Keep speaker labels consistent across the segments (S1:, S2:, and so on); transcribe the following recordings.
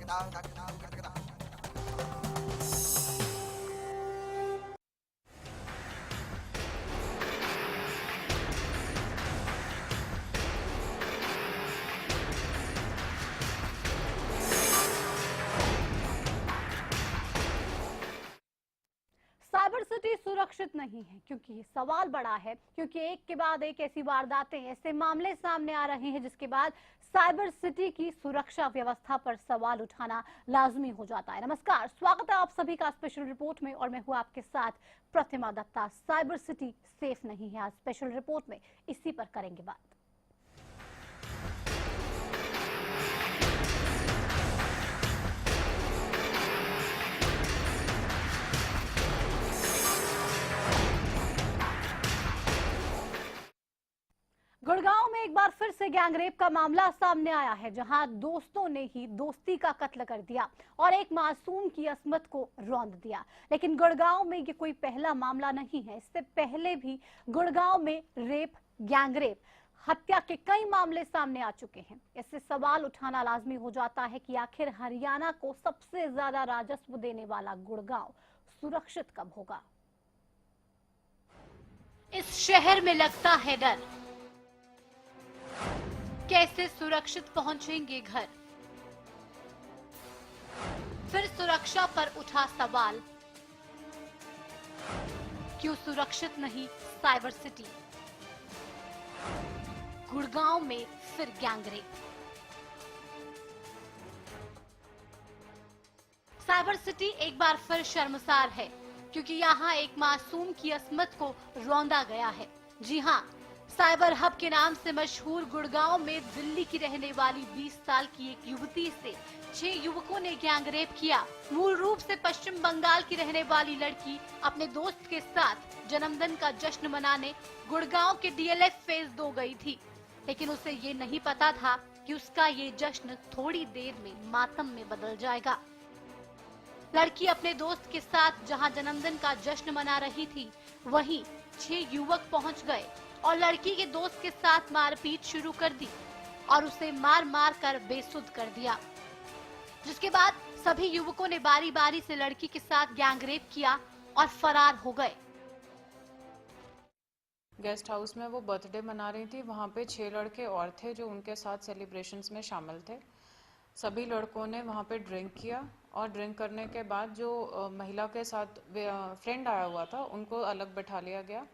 S1: Cyber city सुरक्षित नहीं है, क्योंकि सवाल बड़ा है, क्योंकि एक के बाद एक ऐसी वारदातें, ऐसे मामले सामने आ रहे हैं जिसके बाद साइबर सिटी की सुरक्षा व्यवस्था पर सवाल उठाना लाजमी हो जाता है। नमस्कार, स्वागत है आप सभी का स्पेशल रिपोर्ट में और मैं हूं आपके साथ प्रतिमा दत्ता। साइबर सिटी सेफ नहीं है, आज स्पेशल रिपोर्ट में इसी पर करेंगे बात। गुड़गांव में एक बार फिर से गैंगरेप का मामला सामने आया है, जहां दोस्तों ने ही दोस्ती का कत्ल कर दिया और एक मासूम की अस्मत को रौंद दिया। लेकिन गुड़गांव में ये कोई पहला मामला नहीं है, इससे पहले भी गुड़गांव में रेप, गैंगरेप, हत्या के कई मामले सामने आ चुके हैं। इससे सवाल उठाना लाजमी हो जाता है कि आखिर हरियाणा को सबसे ज्यादा राजस्व देने वाला गुड़गांव सुरक्षित कब होगा। इस शहर में लगता है डर, कैसे सुरक्षित पहुंचेंगे घर। फिर सुरक्षा पर उठा सवाल, क्यों सुरक्षित नहीं साइबर सिटी। गुड़गांव में फिर गैंगरेप। साइबर सिटी एक बार फिर शर्मसार है, क्योंकि यहाँ एक मासूम की अस्मत को रौंदा गया है। जी हां, साइबर हब के नाम से मशहूर गुड़गांव में दिल्ली की रहने वाली 20 साल की एक युवती से 6 युवकों ने गैंगरेप किया। मूल रूप से पश्चिम बंगाल की रहने वाली लड़की अपने दोस्त के साथ जन्मदिन का जश्न मनाने गुड़गांव के DLF फेज 2 गई थी, लेकिन उसे ये नहीं पता था कि उसका ये जश्न थोड़ी देर में मातम में बदल जाएगा। लड़की अपने दोस्त के साथ जहां जन्मदिन का जश्न मना रही थी, वहीं 6 युवक पहुंच गए और लड़की के दोस्त के साथ मारपीट शुरू कर दी और उसे मार मार कर बेसुध कर दिया। जिसके बाद सभी युवकों ने बारी बारी से लड़की के साथ गैंगरेप किया और फरार हो गए।
S2: गेस्ट हाउस में वो बर्थडे मना रही थी। वहाँ पे 6 लड़के और थे जो उनके साथ सेलिब्रेशंस में शामिल थे। सभी लड़कों ने वहाँ पे ड्रिंक किया और ड्रिंक करने के बाद जो महिला के साथ फ्रेंड आया हुआ था उनको अलग बैठा लिया गया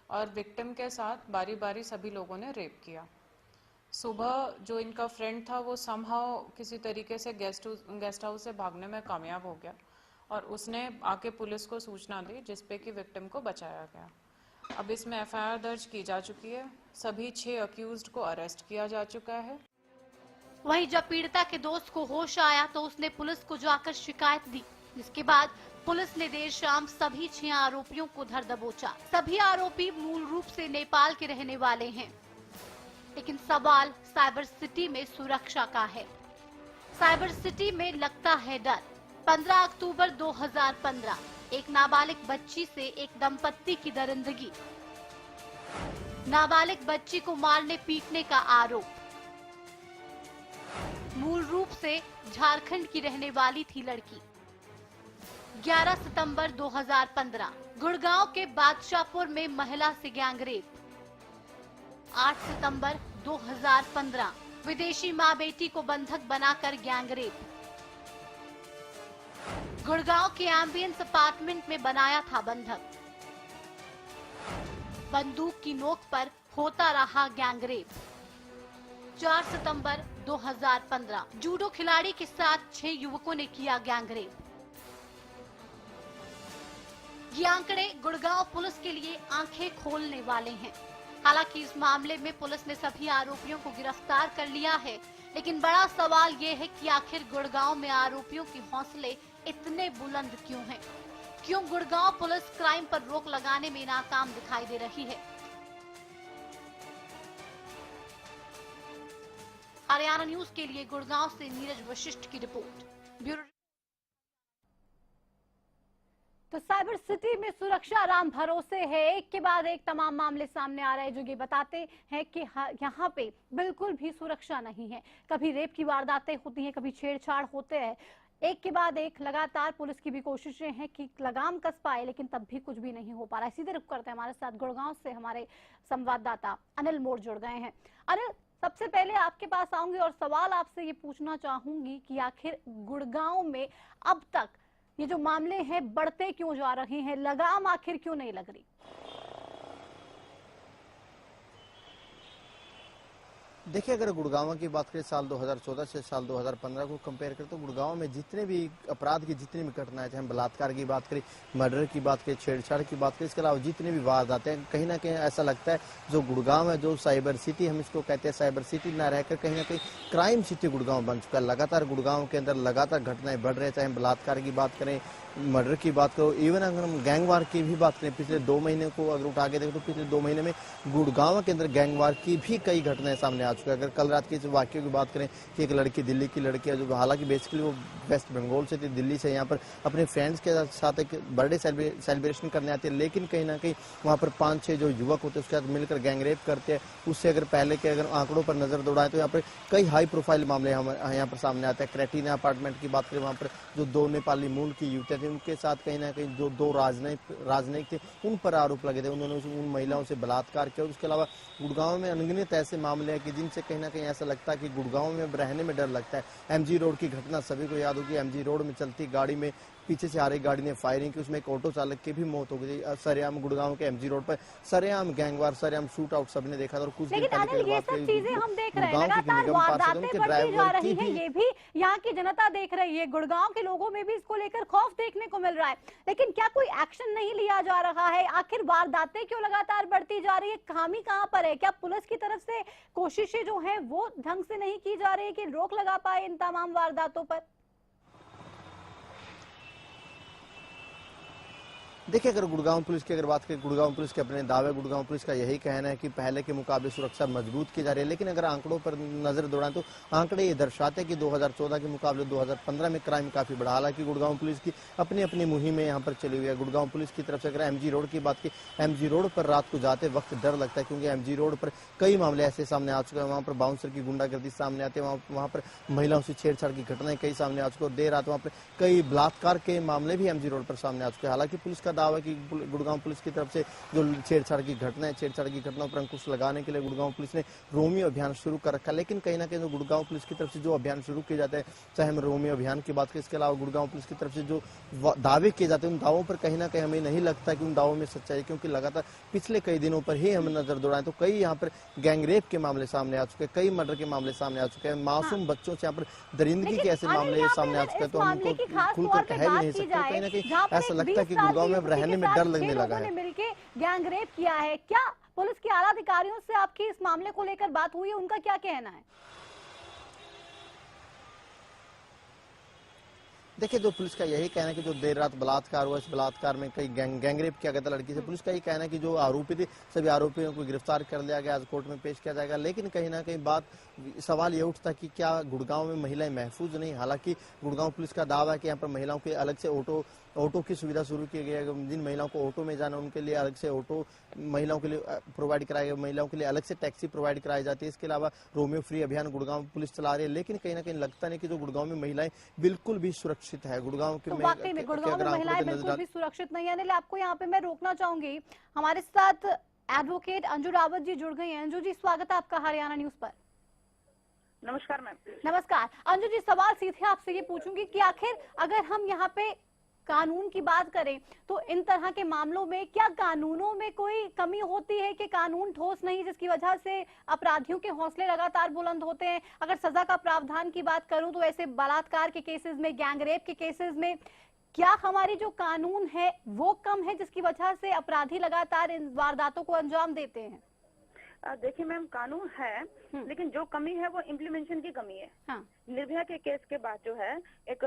S2: और विक्टिम के साथ बारी बारी सभी लोगों ने रेप किया। सुबह जो इनका फ्रेंड था वो समहाउ किसी तरीके से गेस्ट हाउस से भागने में कामयाब हो गया और उसने आके पुलिस को सूचना दी, जिसपे कि विक्टिम को बचाया गया। अब इसमें FIR दर्ज की जा चुकी है। सभी 6 अक्यूज्ड को अरेस्ट किया जा चुका है।
S1: वहीं जब पीड़िता के दोस्त को होश आया तो उसने पुलिस को जाकर शिकायत दी, जिसके बाद पुलिस ने देर शाम सभी 6 आरोपियों को धर दबोचा। सभी आरोपी मूल रूप से नेपाल के रहने वाले हैं, लेकिन सवाल साइबर सिटी में सुरक्षा का है। साइबर सिटी में लगता है डर। 15 अक्टूबर 2015 एक नाबालिग बच्ची से एक दंपत्ति की दरिंदगी, नाबालिग बच्ची को मारने पीटने का आरोप। मूल रूप से झारखंड की रहने वाली थी लड़की। 11 सितंबर 2015 गुड़गांव के बादशाहपुर में महिला से गैंगरेप। 8 सितंबर 2015 विदेशी मां बेटी को बंधक बनाकर गैंगरेप। गुड़गांव के एम्बियंस अपार्टमेंट में बनाया था बंधक। बंदूक की नोक पर होता रहा गैंगरेप। 4 सितंबर 2015 जूडो खिलाड़ी के साथ 6 युवकों ने किया गैंगरेप। ये आंकड़े गुड़गांव पुलिस के लिए आंखें खोलने वाले हैं। हालांकि इस मामले में पुलिस ने सभी आरोपियों को गिरफ्तार कर लिया है, लेकिन बड़ा सवाल ये है कि आखिर गुड़गांव में आरोपियों के हौसले इतने बुलंद क्यों हैं? क्यों गुड़गांव पुलिस क्राइम पर रोक लगाने में नाकाम दिखाई दे रही है? हरियाणा न्यूज के लिए गुड़गांव से नीरज वशिष्ठ की रिपोर्ट। ब्यूरो। तो साइबर सिटी में सुरक्षा राम भरोसे है। एक के बाद एक तमाम मामले सामने आ रहे हैं जो ये बताते हैं कि यहाँ पे बिल्कुल भी सुरक्षा नहीं है। कभी रेप की वारदातें होती हैं, कभी छेड़छाड़ होते हैं। एक के बाद एक लगातार पुलिस की भी कोशिशें हैं कि लगाम कस पाए, लेकिन तब भी कुछ भी नहीं हो पा रहा है। सीधे रुख करते हैं, हमारे साथ गुड़गांव से हमारे संवाददाता अनिल मोड़ जुड़ गए हैं। अनिल, सबसे पहले आपके पास आऊंगी और सवाल आपसे ये पूछना चाहूंगी कि आखिर गुड़गांव में अब तक ये जो मामले हैं बढ़ते क्यों जा रहे हैं, लगाम आखिर क्यों नहीं लग रही?
S3: देखिए, अगर गुड़गांव की बात करें साल 2014 से साल 2015 को कंपेयर करें तो गुड़गांव में जितने भी अपराध की जितनी भी घटनाएं, चाहे हम बलात्कार की बात करें, मर्डर की बात करें, छेड़छाड़ की बात करें, इसके अलावा जितने भी वारदातें हैं, कहीं ना कहीं ऐसा लगता है जो गुड़गांव है, जो साइबर सिटी हम इसको कहते हैं, साइबर सिटी ना रहकर कहीं ना कहीं क्राइम सिटी गुड़गांव बन चुका है। लगातार गुड़गांव के अंदर लगातार घटनाएं बढ़ रही है, चाहे हम बलात्कार की बात करें, मर्डर की बात करो, इवन अगर हम गैंगवार की भी बात करें, पिछले 2 महीने को अगर उठा के देखें तो पिछले 2 महीने में गुड़गांव के अंदर गैंगवार की भी कई घटनाएं सामने आ चुकी है। अगर कल रात के वाक्यों की बात करें कि एक लड़की, दिल्ली की लड़की है, जो हालांकि बेसिकली वो वेस्ट बंगाल से थी, दिल्ली से यहाँ पर अपने फ्रेंड्स के साथ एक बर्थडे सेलिब्रेशन करने आती है, लेकिन कहीं ना कहीं वहाँ पर 5-6 जो युवक होते हैं उसके साथ मिलकर गैंग रेप करते हैं। उससे अगर पहले के अगर आंकड़ों पर नजर दौड़ाएं तो यहाँ पर कई हाई प्रोफाइल मामले यहाँ पर सामने आते हैं। क्रेटिना अपार्टमेंट की बात करें, वहाँ पर जो 2 नेपाली मूल की युवतियां थी, उनके साथ कहीं ना कहीं जो 2 राजनयिक थे, उन पर आरोप लगे थे, उन्होंने उन महिलाओं से बलात्कार किया। उसके अलावा गुड़गांव में अनगिनत ऐसे मामले हैं कि जिनसे कहीं ना कहीं ऐसा लगता है कि गुड़गांव में रहने में डर लगता है। एमजी रोड की घटना सभी को याद होगी। एमजी रोड में चलती गाड़ी में पीछे से आ रही गाड़ी ने फायरिंग की, उसमें एक ऑटो चालक की भी मौत हो गई थी। सरेआम गुड़गांव के एमजी रोड पर सरेआम गैंगवार, सरेआम शूट आउट सबने देखा था। और कुछ दिन पहले
S1: ये सब चीजें हम देख रहे हैं, लगातार वारदातें बढ़ती जा रही हैं, ये भी यहाँ की जनता देख रही है, गुड़गांव के लोगों में भी इसको लेकर खौफ देखने को मिल रहा है। लेकिन क्या कोई एक्शन नहीं लिया जा रहा है? आखिर वारदातें क्यों लगातार बढ़ती जा रही है? खामी कहाँ पर है? क्या पुलिस की तरफ से कोशिशें जो है वो ढंग से नहीं की जा रही है कि रोक लगा पाए इन तमाम वारदातों पर?
S3: देखिए, अगर गुड़गांव पुलिस की अगर बात करें, गुड़गांव पुलिस के अपने दावे, गुड़गांव पुलिस का यही कहना है कि पहले के मुकाबले सुरक्षा मजबूत की जा रही है। लेकिन अगर आंकड़ों पर नजर दौड़ाएं तो आंकड़े ये दर्शाते हैं कि 2014 के मुकाबले 2015 में क्राइम काफी बढ़ा। हालांकि गुड़गांव पुलिस की अपनी अपनी मुहिमें यहाँ पर चली हुई है। गुड़गांव पुलिस की तरफ से अगर एमजी रोड की बात की, एमजी रोड पर रात को जाते वक्त डर लगता है, क्योंकि एमजी रोड पर कई मामले ऐसे सामने आ चुके हैं। वहाँ पर बाउंसर की गुंडागर्दी सामने आती है, वहाँ पर महिलाओं से छेड़छाड़ की घटनाएं कई सामने आ चुके हैं। देर रात वहाँ पर कई बलात्कार के मामले भी एमजी रोड पर सामने आ चुके हैं। हालांकि पुलिस का दावा है कि गुड़गांव पुलिस की तरफ से जो छेड़छाड़ की घटनाओं पर अंकुश लगाने के लिए गुड़गांव पुलिस ने रोमियो अभियान शुरू कर रखा है। लेकिन कहीं ना कहीं जो गुड़गांव पुलिस की तरफ से जो अभियान शुरू किए जाते हैं, चाहे हम रोमियो अभियान की बात करें, इसके अलावा गुड़गांव पुलिस की तरफ से जो दावे किए जाते हैं, उन दावों पर कहीं ना कहीं हमें नहीं लगता कि उन दावों में सच्चाई है, क्योंकि लगातार पिछले कई दिनों पर ही हम नजर दौड़ाएं तो कई यहाँ पर गैंगरेप के मामले सामने आ चुके हैं, कई मर्डर के मामले सामने आ चुके हैं, मासूम बच्चों से यहाँ पर दरिंदगी के ऐसे मामले सामने आ चुके हैं। तो हम उनको खुलकर कह भी नहीं सकते। कहीं ना कहीं ऐसा लगता है कि गुड़गांव में रहने में डर लगने लगा है।
S1: गैंग रेप किया है। क्या पुलिस के आला अधिकारियों से आपकी इस मामले को लेकर बात हुई है? उनका क्या कहना है?
S3: देखिए, जो पुलिस का यही कहना है कि जो देर रात बलात्कार हुआ, इस बलात्कार में कई गैंगरेप किया गया था लड़की से। पुलिस का ये कहना है कि जो आरोपी थे सभी आरोपियों को गिरफ्तार कर लिया गया, आज कोर्ट में पेश किया जाएगा। लेकिन कहीं ना कहीं सवाल ये उठता कि क्या गुड़गांव में महिलाएं महफूज नहीं? हालांकि गुड़गांव पुलिस का दावा है कि यहाँ पर महिलाओं के अलग से ऑटो की सुविधा शुरू की गई है। जिन महिलाओं को ऑटो में जाना उनके लिए अलग से ऑटो महिलाओं के लिए प्रोवाइड कराया गया, महिलाओं के लिए अलग से टैक्सी प्रोवाइड कराई जाती है। इसके अलावा रोमियो फ्री अभियान गुड़गांव पुलिस चला रही है। लेकिन कहीं ना कहीं लगता नहीं कि जो गुड़गांव में महिलाएं बिल्कुल भी सुरक्षित है। गुड़गांव के
S1: वाकई में गुड़गांव में महिलाएं बिल्कुल भी सुरक्षित नहीं है। अनिल, आपको यहाँ पे मैं रोकना चाहूंगी, हमारे साथ एडवोकेट अंजू रावत जी जुड़ गई हैं। अंजू जी, स्वागत है आपका हरियाणा न्यूज पर।
S4: नमस्कार मैम।
S1: नमस्कार अंजू जी, सवाल सीधे आपसे ये पूछूंगी कि आखिर अगर हम यहाँ पे कानून की बात करें तो इन तरह के मामलों में क्या कानूनों में कोई कमी होती है कि कानून ठोस नहीं, जिसकी वजह से अपराधियों के हौसले लगातार बुलंद होते हैं? अगर सजा का प्रावधान की बात करूं तो ऐसे बलात्कार के केसेस में, गैंगरेप के केसेस में क्या हमारी जो कानून है वो कम है, जिसकी वजह से अपराधी लगातार इन वारदातों को अंजाम देते हैं?
S4: देखिए मैम, कानून है लेकिन जो कमी है वो इम्प्लीमेंटेशन की कमी है।
S1: हाँ।
S4: निर्भया के केस के बाद जो है एक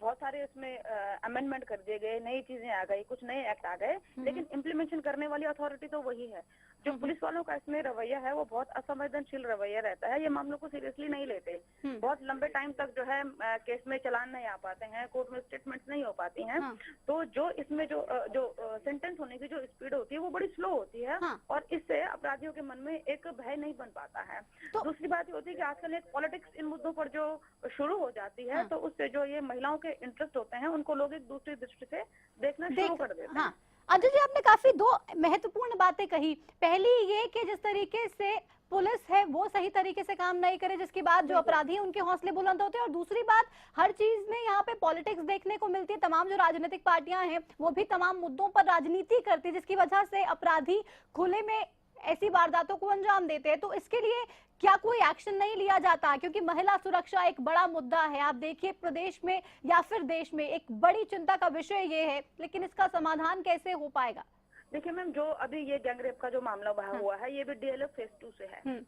S4: बहुत सारे उसमें अमेंडमेंट कर दिए गए, नई चीजें आ गई, कुछ नए एक्ट आ गए, लेकिन इम्प्लीमेंटेशन करने वाली अथॉरिटी तो वही है। जो पुलिस वालों का इसमें रवैया है वो बहुत असंवेदनशील रवैया रहता है। ये मामलों को सीरियसली नहीं लेते, बहुत लंबे टाइम तक जो है केस में चलान नहीं आ पाते हैं, कोर्ट में स्टेटमेंट्स नहीं हो पाती हैं। तो जो इसमें जो सेंटेंस होने की जो स्पीड होती है वो बड़ी स्लो होती है, और इससे अपराधियों के मन में एक भय नहीं बन पाता है। दूसरी बात ये होती है कि आजकल एक पॉलिटिक्स इन मुद्दों पर जो शुरू हो जाती है, तो उससे जो ये महिलाओं के इंटरेस्ट होते हैं उनको लोग एक दूसरी दृष्टि से देखना शुरू कर देते हैं।
S1: अंजू जी, आपने काफी दो महत्वपूर्ण बातें कही। पहली ये कि जिस तरीके से पुलिस है वो सही तरीके से काम नहीं करे, जिसके बाद जो अपराधी हैं उनके हौसले बुलंद होते हैं। और दूसरी बात, हर चीज में यहाँ पे पॉलिटिक्स देखने को मिलती है। तमाम जो राजनीतिक पार्टियां हैं वो भी तमाम मुद्दों पर राजनीति करती है, जिसकी वजह से अपराधी खुले में ऐसी वारदातों को अंजाम देते हैं। तो इसके लिए क्या कोई एक्शन नहीं लिया जाता? क्योंकि महिला सुरक्षा एक बड़ा मुद्दा है। आप देखिए, प्रदेश में या फिर देश में एक बड़ी चिंता का विषय ये है, लेकिन इसका समाधान कैसे हो पाएगा?
S4: देखिए मैम, जो अभी ये गैंगरेप का जो मामला बहा हुआ है, ये भी DLF फेज 2 से है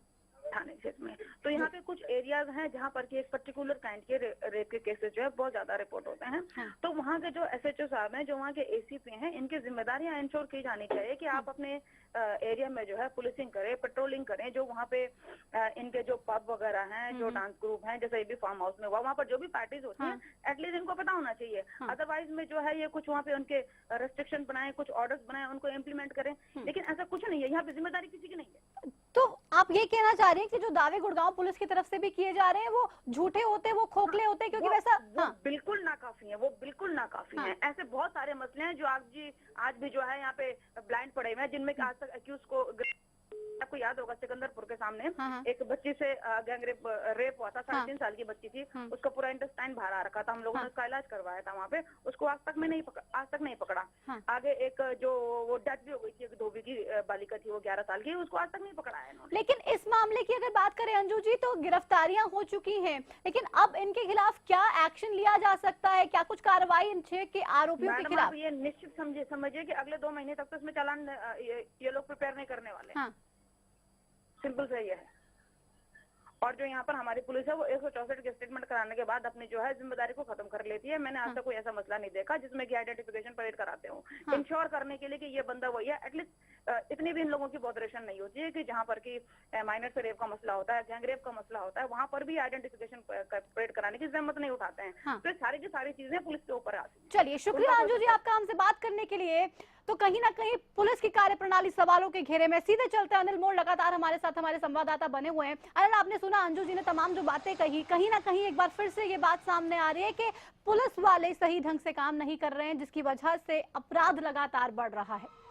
S4: थाने क्षेत्र में। तो यहाँ पे कुछ एरियाज हैं जहाँ पर कि एक पर्टिकुलर काइंड के रेप के केसेस जो है बहुत ज्यादा रिपोर्ट होते हैं। तो वहाँ के जो SHO साहब हैं, जो वहाँ के ACP हैं, इनकी जिम्मेदारियां इंश्योर की जानी चाहिए कि आप अपने एरिया में जो है पुलिसिंग करें, पेट्रोलिंग करें। जो वहाँ पे इनके जो पब वगैरह हैं, जो डांस ग्रुप हैं, जैसे भी फार्म हाउस में वहाँ पर जो भी पार्टीज होती हैं, एटलीस्ट इनको पता होना चाहिए। अदरवाइज में जो है ये कुछ वहाँ पे उनके रेस्ट्रिक्शन बनाए, कुछ ऑर्डर्स बनाए, उनको इम्प्लीमेंट करें, लेकिन ऐसा कुछ नहीं है। यहाँ पे जिम्मेदारी किसी की नहीं है।
S1: तो आप ये कहना चाह रहे हैं कि जो दावे गुड़गांव पुलिस की तरफ से भी किए जा रहे हैं वो झूठे होते हैं, वो खोखले होते हैं, क्योंकि वैसा
S4: बिल्कुल नाकाफी है, वो बिल्कुल नाकाफी है। ऐसे बहुत सारे मसले हैं जो आज भी जो है यहाँ पे ब्लाइंड पड़े हुए हैं, जिनमें आज तक एक्यूज को, आपको याद होगा सिकंदरपुर के सामने एक बच्ची से रेप हुआ था, 3.5 साल की बच्ची थी, उसका पूरा इंटेस्टाइन बाहर आ रखा था। हम लोगों ने उसका इलाज करवाया था वहाँ पे, उसको आज तक नहीं पकड़ा। आगे एक जो वो डेथ भी हो गई थी, एक धोबी की बालिका थी, वो 11 साल की, उसको आज तक नहीं पकड़ा है इन्होंने।
S1: लेकिन इस मामले की अगर बात करें अंजू जी, तो गिरफ्तारियां हो चुकी हैं, लेकिन अब इनके खिलाफ क्या एक्शन लिया जा सकता है? क्या कुछ कार्रवाई इन 6 के आरोपियों के खिलाफ?
S4: ये निश्चित समझिए कि अगले 2 महीने तक तो इसमें चालान ये लोग प्रिपेयर नहीं करने वाले। सिंपल से ये है। और जो यहाँ पर हमारी पुलिस है वो 164 के स्टेटमेंट कराने के बाद अपनी जो है जिम्मेदारी को खत्म कर लेती है। मैंने आज तक कोई ऐसा मसला नहीं देखा जिसमें कि आइडेंटिफिकेशन परेड कराते हो, इंश्योर करने के लिए कि ये बंदा वही है। एटलीस्ट इतनी भी इन लोगों की बॉदरेशन नहीं होती है कि जहाँ पर कि माइनर से रेप का मसला होता है, गैंग रेप का मसला होता है, वहाँ पर भी आइडेंटिफिकेशन परेड कराने की जहमत नहीं उठाते हैं। तो सारी की सारी चीजें पुलिस के ऊपर आती है।
S1: चलिए, शुक्रिया अंजू जी आपका हमसे बात करने के लिए। तो कहीं ना कहीं पुलिस की कार्यप्रणाली सवालों के घेरे में। सीधे चलते अनिल मोड़ लगातार हमारे साथ हमारे संवाददाता बने हुए हैं। अनिल, आपने सुना अंजू जी ने तमाम जो बातें कही, कहीं ना कहीं एक बार फिर से ये बात सामने आ रही है कि पुलिस वाले सही ढंग से काम नहीं कर रहे हैं, जिसकी वजह से अपराध लगातार बढ़ रहा है।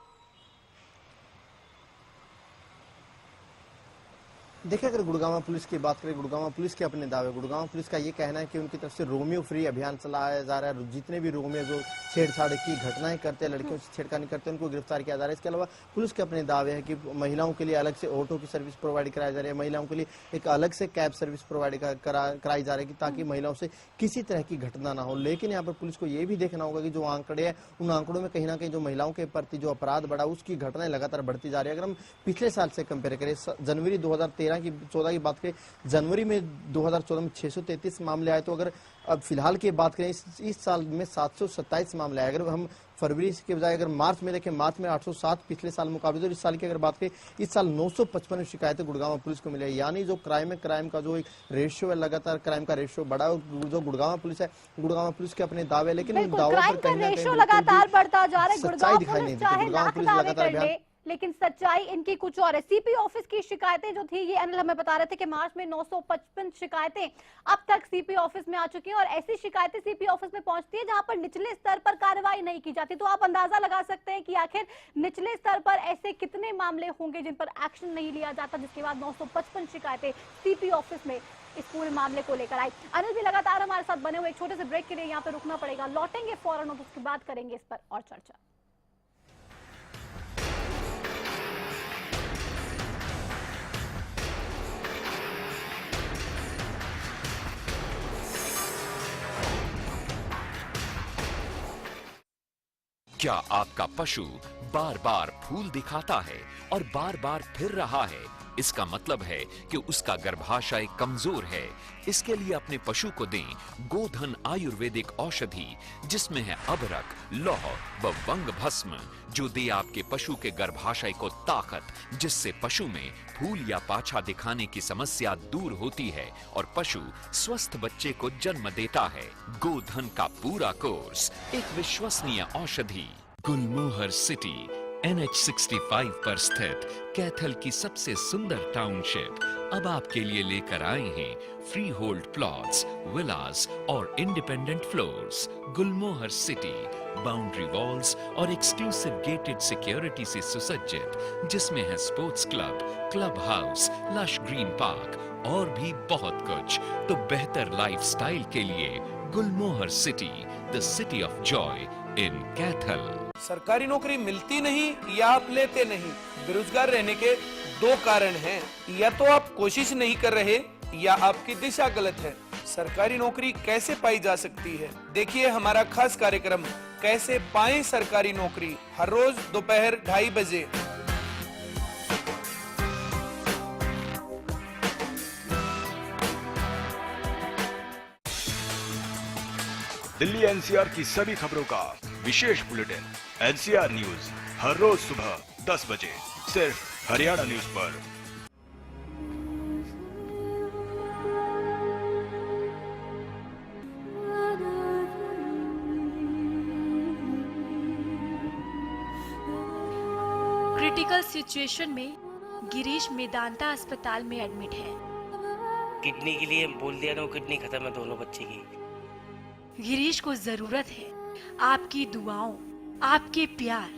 S3: देखिए, अगर गुड़गांव पुलिस की बात करें, गुड़गांव पुलिस के अपने दावे, गुड़गांव पुलिस का ये कहना है कि उनकी तरफ से रोमियो फ्री अभियान चलाया जा रहा है। जितने भी रोमियो जो छेड़छाड़ की घटनाएं करते हैं, लड़कियों से छेड़खानी करते हैं, उनको गिरफ्तार किया जा रहा है। इसके अलावा पुलिस के अपने दावे हैं कि महिलाओं के लिए अलग से ऑटो की सर्विस प्रोवाइड कराई जा रही है, महिलाओं के लिए एक अलग से कैब सर्विस प्रोवाइड कराई जा रही है ताकि महिलाओं से किसी तरह की घटना ना हो। लेकिन यहाँ पर पुलिस को ये भी देखना होगा कि जो आंकड़े हैं, उन आंकड़ों में कहीं ना कहीं जो महिलाओं के प्रति जो अपराध बढ़ा, उसकी घटनाएं लगातार बढ़ती जा रही है। अगर हम पिछले साल से कंपेयर करें, जनवरी 2014 की बात करें, जनवरी में 2014 में 633 मामले आए, तो अगर अब फिलहाल की बात करें इस साल में 727 मामले आए। अगर हम फरवरी के बजाय अगर मार्च में देखें, मार्च में 807 पिछले साल मुकाबले, तो इस साल की अगर बात करें, इस साल 955 शिकायतें गुड़गांव पुलिस को मिली है। यानी जो क्राइम का जो एक रेशियो है, लगातार क्राइम का रेशियो बढ़ा है। जो गुड़गांव पुलिस है, गुड़गांव पुलिस के अपने दावे, लेकिन इन दावों पर कहीं ना कहीं
S1: लगातार बढ़ता जा रहा है।
S3: सच्चाई दिखाई नहीं देती। गुड़गांव पुलिस लगातार,
S1: लेकिन सच्चाई इनकी कुछ और है। सीपी ऑफिस की शिकायतें जो थी, ये अनिल हमें बता रहे थे कि मार्च में 955 शिकायतें अब तक सीपी ऑफिस में आ चुकी हैं, और ऐसी शिकायतें सीपी ऑफिस में पहुंचती है जहां पर निचले स्तर पर कार्रवाई नहीं की जाती। तो आप अंदाजा लगा सकते हैं कि आखिर निचले स्तर पर ऐसे कितने मामले होंगे जिन पर एक्शन नहीं लिया जाता, जिसके बाद 955 शिकायतें सीपी ऑफिस में इस पूरे मामले को लेकर आई। अनिल भी लगातार हमारे साथ बने हुए। एक छोटे से ब्रेक के लिए यहाँ पे रुकना पड़ेगा, लौटेंगे फौरन और उसके बाद करेंगे इस पर और चर्चा।
S5: क्या आपका पशु बार बार फूल दिखाता है और बार बार फिर रहा है? इसका मतलब है कि उसका गर्भाशय कमजोर है। इसके लिए अपने पशु को दें गोधन आयुर्वेदिक औषधि, जिसमें है अबरक, लौह व वंग भस्म, जो दे आपके पशु के गर्भाशय को ताकत, जिससे पशु में फूल या पाछा दिखाने की समस्या दूर होती है और पशु स्वस्थ बच्चे को जन्म देता है। गोधन का पूरा कोर्स, एक विश्वसनीय औषधि। गुलमोहर सिटी NH65 पर स्थित कैथल की सबसे सुंदर टाउनशिप अब आपके लिए लेकर आए हैं फ्री होल्ड प्लॉट्स, विलास और independent floors. Gulmohar city boundary walls और एक्सक्लूसिव गेटेड सिक्योरिटी से सुसज्जित, जिसमें है sports club, club house, lush green park और भी बहुत कुछ। तो बेहतर लाइफस्टाइल के लिए Gulmohar city, the city of joy in Kaithal.
S6: सरकारी नौकरी मिलती नहीं या आप लेते नहीं, बेरोजगार रहने के दो कारण हैं। या तो आप कोशिश नहीं कर रहे या आपकी दिशा गलत है। सरकारी नौकरी कैसे पाई जा सकती है, देखिए हमारा खास कार्यक्रम कैसे पाएं सरकारी नौकरी, हर रोज दोपहर 2:30 बजे।
S7: दिल्ली NCR की सभी खबरों का विशेष बुलेटिन NCR न्यूज हर रोज सुबह 10 बजे सिर्फ हरियाणा न्यूज पर।
S8: क्रिटिकल सिचुएशन में गिरीश मेदांता अस्पताल में एडमिट है।
S9: किडनी के लिए बोल दिया तो किडनी खत्म है दोनों बच्चे की।
S8: गिरीश को जरूरत है आपकी दुआओं, आपके प्यार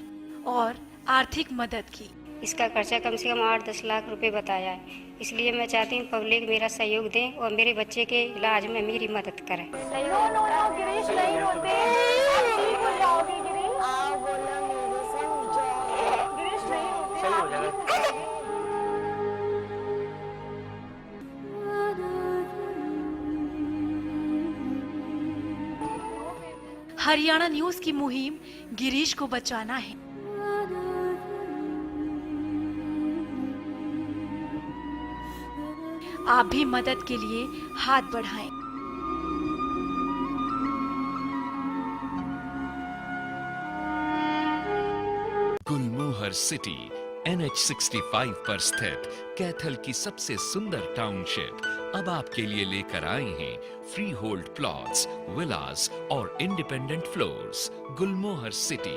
S8: और आर्थिक मदद की।
S10: इसका खर्चा कम से कम 8-10 लाख रुपए बताया है, इसलिए मैं चाहती हूँ पब्लिक मेरा सहयोग दें और मेरे बच्चे के इलाज में मेरी मदद करें।
S4: गिरीश नहीं रोते, ठीक हो जाओगी गिरीश। गिरीश नहीं रोते,
S9: सही हो जाएगा।
S8: हरियाणा न्यूज की मुहिम गिरीश को बचाना है। आप भी मदद के लिए हाथ बढ़ाएं।
S5: गुलमोहर सिटी NH65 पर स्थित कैथल की सबसे सुंदर टाउनशिप अब आपके लिए लेकर आए हैं फ्री होल्ड प्लॉट्स, विलास और independent floors. Gulmohar city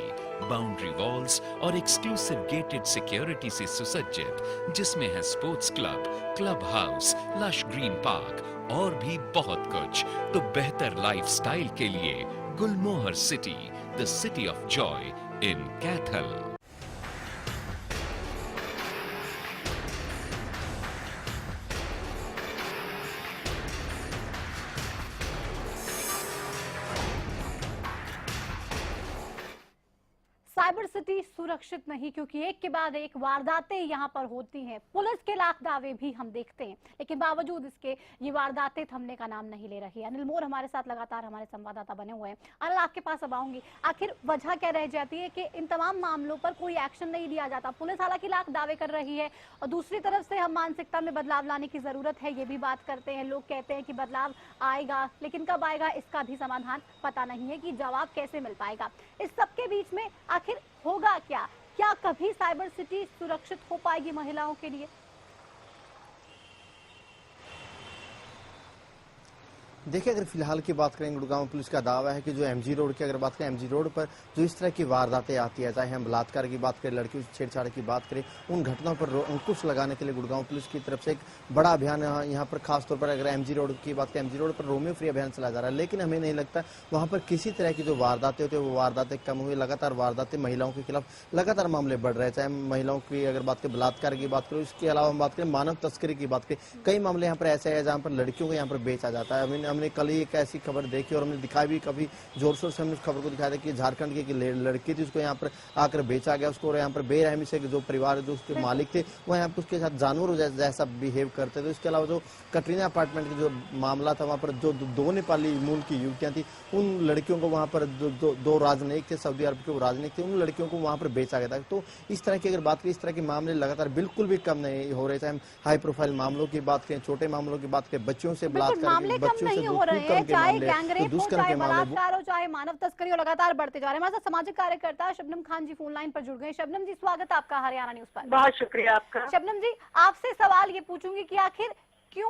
S5: boundary walls और एक्सक्लूसिव गेटेड सिक्योरिटी से सुसज्जित, जिसमें है sports club, club house, lush green park और भी बहुत कुछ। तो बेहतर लाइफस्टाइल के लिए Gulmohar city, the city of joy in Kaithal.
S1: Cyber city सुरक्षित नहीं, क्योंकि एक के बाद एक वारदातें यहाँ पर होती हैं। पुलिस के लाख दावे भी हम देखते हैं, लेकिन बावजूद इसके ये वारदातें थमने का नाम नहीं ले रही। अनिल मोर हमारे साथ लगातार हमारे संवाददाता बने हुए हैं। अनिल, आपके पास अब आऊंगी। आखिर वजह क्या रह जाती है कि इन तमाम मामलों पर कोई एक्शन नहीं लिया जाता? पुलिस हालांकि लाख दावे कर रही है और दूसरी तरफ से हम मानसिकता में बदलाव लाने की जरूरत है, ये भी बात करते हैं। लोग कहते हैं कि बदलाव आएगा, लेकिन कब आएगा इसका भी समाधान पता नहीं है कि जवाब कैसे मिल पाएगा। इस सबके बीच में आखिर होगा क्या? क्या कभी साइबर सिटी सुरक्षित हो पाएगी महिलाओं के लिए?
S3: देखिए, अगर फिलहाल की बात करें, गुड़गांव पुलिस का दावा है कि जो MG रोड की अगर बात करें, MG रोड पर जो इस तरह की वारदातें आती है, चाहे हम बलात्कार की बात करें, लड़कियों से छेड़छाड़ की बात करें, उन घटनाओं पर अंकुश लगाने के लिए गुड़गांव पुलिस की तरफ से एक बड़ा अभियान यहाँ पर खासतौर पर अगर MG रोड की बात करें, MG रोड पर रोमियो फ्री अभियान चलाया जा रहा है। लेकिन हमें नहीं लगता वहाँ पर किसी तरह की जो वारदातें होती है वो वारदातें कम हुई। लगातार वारदातें महिलाओं के खिलाफ लगातार मामले बढ़ रहे हैं। चाहे महिलाओं की अगर बात करें, बलात्कार की बात करें, इसके अलावा हम बात करें मानव तस्करी की बात करें, कई मामले यहाँ पर ऐसे हैं जहाँ पर लड़कियों को यहाँ पर बेचा जाता है। हमने कल ही एक ऐसी खबर देखी और हमने दिखाई भी, काफी जोर शोर से हमने उस खबर को दिखाया था कि झारखंड की लड़की थी, उसको यहाँ पर आकर बेचा गया उसको, और यहाँ पर बेरहमी से जो परिवार जो उसके मालिक थे वो यहाँ पर उसके साथ जानवर जैसा बिहेव करते थे। इसके अलावा जो कटरीना अपार्टमेंट का जो मामला था, वहाँ पर जो दो नेपाली मूल की युवतियां थी, उन लड़कियों को वहाँ पर दो राजनयिक थे, सऊदी अरब के वो राजनयिक थे, उन लड़कियों को वहाँ पर बेचा गया था। तो इस तरह की अगर बात करें, इस तरह के मामले लगातार बिल्कुल भी कम नहीं हो रहे, चाहे हम हाई प्रोफाइल मामलों की बात करें, छोटे मामलों की बात करें, बच्चों से बलात्कार, बच्चों से
S1: हो रहे हैं, चाहे गैंगरेप हो, चाहे
S3: मामले,
S1: बलात्कार हो, चाहे मानव तस्करी हो, लगातार बढ़ते जा रहे हैं। हमारे साथ सामाजिक कार्यकर्ता शबनम खान जी फोन लाइन पर जुड़ गए। शबनम जी, स्वागत है आपका हरियाणा न्यूज पर।
S4: बहुत शुक्रिया आपका।
S1: शबनम जी, आपसे सवाल ये पूछूंगी कि आखिर क्यों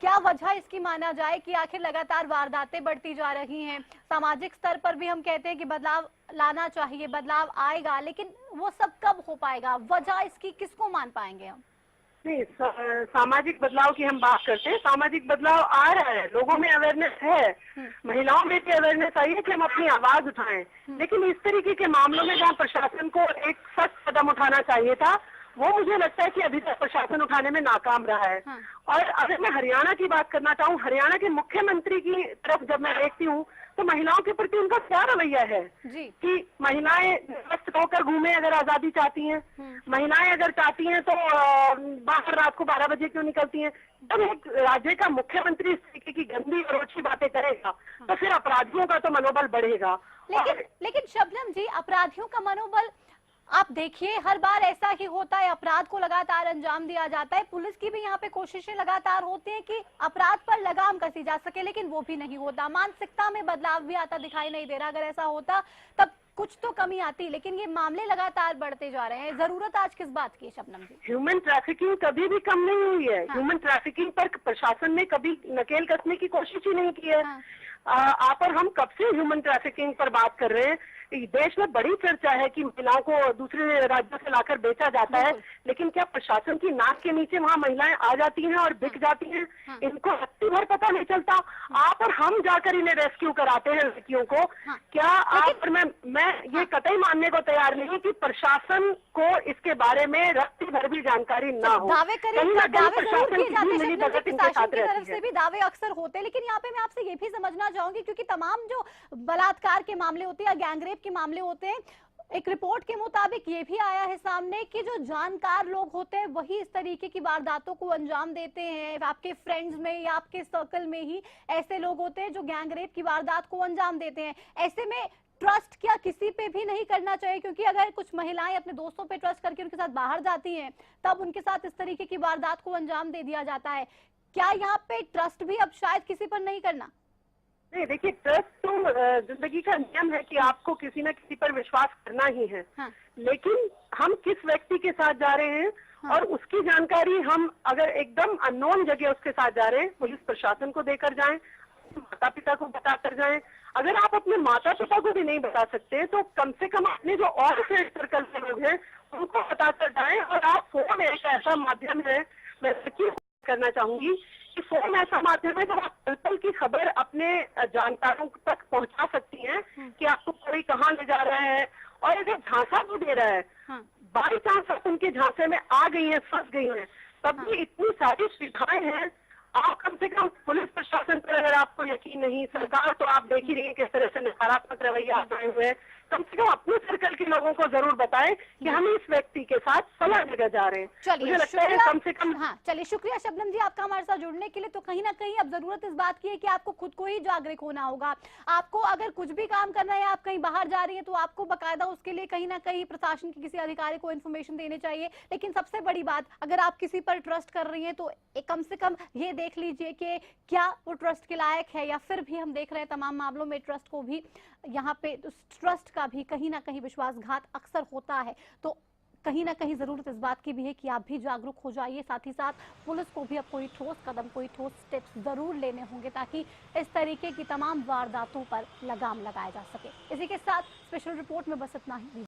S1: क्या वजह इसकी माना जाए कि आखिर लगातार वारदातें बढ़ती जा रही हैं। सामाजिक स्तर पर भी हम कहते हैं कि बदलाव लाना चाहिए, बदलाव आएगा, लेकिन वो सब कब हो पाएगा? वजह इसकी किसको मान पाएंगे हम?
S4: नहीं, सामाजिक बदलाव की हम बात करते हैं, सामाजिक बदलाव आ रहा है, लोगों में अवेयरनेस है, महिलाओं में भी अवेयरनेस आई है कि हम अपनी आवाज उठाएं। लेकिन इस तरीके के मामलों में जहाँ प्रशासन को एक सख्त कदम उठाना चाहिए था, वो मुझे लगता है कि अभी तक प्रशासन उठाने में नाकाम रहा है। और अगर मैं हरियाणा की बात करना चाहूँ, हरियाणा के मुख्यमंत्री की तरफ जब मैं देखती हूँ तो महिलाओं के प्रति उनका क्या रवैया है कि महिलाएं स्वस्थ होकर घूमें अगर आजादी चाहती हैं, महिलाएं अगर चाहती हैं तो बाहर रात को 12 बजे क्यों निकलती हैं। जब एक राज्य का मुख्यमंत्री इस तरीके की गंदी और ओछी बातें करेगा तो फिर अपराधियों का तो मनोबल बढ़ेगा।
S1: लेकिन शबनम जी, अपराधियों का मनोबल आप देखिए, हर बार ऐसा ही होता है, अपराध को लगातार अंजाम दिया जाता है। पुलिस की भी यहाँ पे कोशिशें लगातार होती हैं कि अपराध पर लगाम कसी जा सके, लेकिन वो भी नहीं होता। मानसिकता में बदलाव भी आता दिखाई नहीं दे रहा। अगर ऐसा होता तब कुछ तो कमी आती, लेकिन ये मामले लगातार बढ़ते जा रहे हैं। जरूरत आज किस बात की, शबनम जी?
S4: ह्यूमन ट्रैफिकिंग कभी भी कम नहीं हुई है। ह्यूमन ट्रैफिकिंग पर प्रशासन ने कभी नकेल कसने की कोशिश ही नहीं की है। आप और हम कब से ह्यूमन ट्रैफिकिंग पर बात कर रहे हैं। देश में बड़ी चर्चा है कि महिलाओं को दूसरे राज्यों से लाकर बेचा जाता है, लेकिन क्या प्रशासन की नाक के नीचे वहाँ महिलाएं आ जाती हैं और बिक जाती हैं? इनको हफ्ते भर पता नहीं चलता। आप और हम जाकर इन्हें रेस्क्यू कराते हैं लड़कियों को। क्या आप और मैं ये कतई मानने को तैयार नहीं कि प्रशासन को इसके बारे में रत्ती भर भी जानकारी ना हो।
S1: दावे से भी दावे अक्सर होते हैं, लेकिन यहाँ पे मैं आपसे ये भी समझना चाहूंगी, क्योंकि तमाम जो बलात्कार के मामले होते हैं या गैंगरेप के मामले होते हैं, एक रिपोर्ट के मुताबिक ये भी आया है सामने कि जो जानकार लोग होते हैं वही इस तरीके की वारदातों को अंजाम देते हैं। आपके फ्रेंड्स में या आपके सर्कल में ही ऐसे लोग होते हैं जो गैंगरेप की वारदात को अंजाम देते हैं। ऐसे में ट्रस्ट क्या किसी पे भी नहीं करना चाहिए? क्योंकि अगर कुछ महिलाएं अपने दोस्तों पे ट्रस्ट करके उनके साथ बाहर जाती हैं, तब उनके साथ इस तरीके की वारदात को अंजाम दे दिया जाता है। क्या यहाँ पे ट्रस्ट भी अब शायद किसी पर नहीं करना?
S4: नहीं, देखिए, ट्रस्ट तो जिंदगी का नियम है कि आपको किसी न किसी पर विश्वास करना ही है। लेकिन हम किस व्यक्ति के साथ जा रहे हैं और उसकी जानकारी हम अगर एकदम अननोन जगह उसके साथ जा रहे हैं, पुलिस प्रशासन को देकर जाएं, माता पिता को बताकर जाएं। अगर आप अपने माता पिता को भी नहीं बता सकते तो कम से कम अपने जो और फ्रेंड सर्कल के लोग हैं उनको बताकर जाएं। और आप फोन एक ऐसा माध्यम है, मैं करना चाहूंगी कि फोन ऐसा माध्यम है जब आप पल पल की खबर अपने जानकारों तक पहुंचा सकती हैं कि आपको कोई कहाँ ले जा रहा है। और अगर झांसा भी दे रहा है, बाई चांस आप उनके झांसे में आ गई हैं, फंस गई हैं, तब भी इतनी सारी सुविधाएं हैं। आप कम से कम पुलिस प्रशासन पर अगर आपको यकीन नहीं, सरकार तो आप देख ही रही है किस तरह से नकारात्मक रवैया अपनाए हुए हैं, कम से कम अपने सर्कल के लोगों को जरूर बताएं कि हम इस व्यक्ति के साथ फला जगह जा रहे हैं।
S1: चलिए,
S4: मुझे लगता है कम से कम।
S1: हाँ, चलिए, शुक्रिया शबनम जी आपका हमारे साथ जुड़ने के लिए। तो कहीं ना कहीं अब जरूरत इस बात की है कि आपको खुद को ही जागरूक होना होगा। आपको अगर कुछ भी काम करना है, आप कहीं बाहर जा रही है, तो आपको बाकायदा उसके लिए कहीं ना कहीं प्रशासन के किसी अधिकारी को इन्फॉर्मेशन देनी चाहिए। लेकिन सबसे बड़ी बात, अगर आप किसी पर ट्रस्ट कर रही है तो कम से कम ये देख लीजिए कि क्या वो ट्रस्ट के लायक है, या फिर भी हम देख रहे हैं तमाम मामलों में ट्रस्ट को भी, यहाँ पे ट्रस्ट का भी कहीं ना कहीं विश्वासघात अक्सर होता है। तो कहीं ना कहीं जरूरत इस बात की भी है कि आप भी जागरूक हो जाइए। साथ ही साथ पुलिस को भी अब कोई ठोस कदम, कोई ठोस स्टेप्स जरूर लेने होंगे ताकि इस तरीके की तमाम वारदातों पर लगाम लगाया जा सके। इसी के साथ स्पेशल रिपोर्ट में बस इतना ही।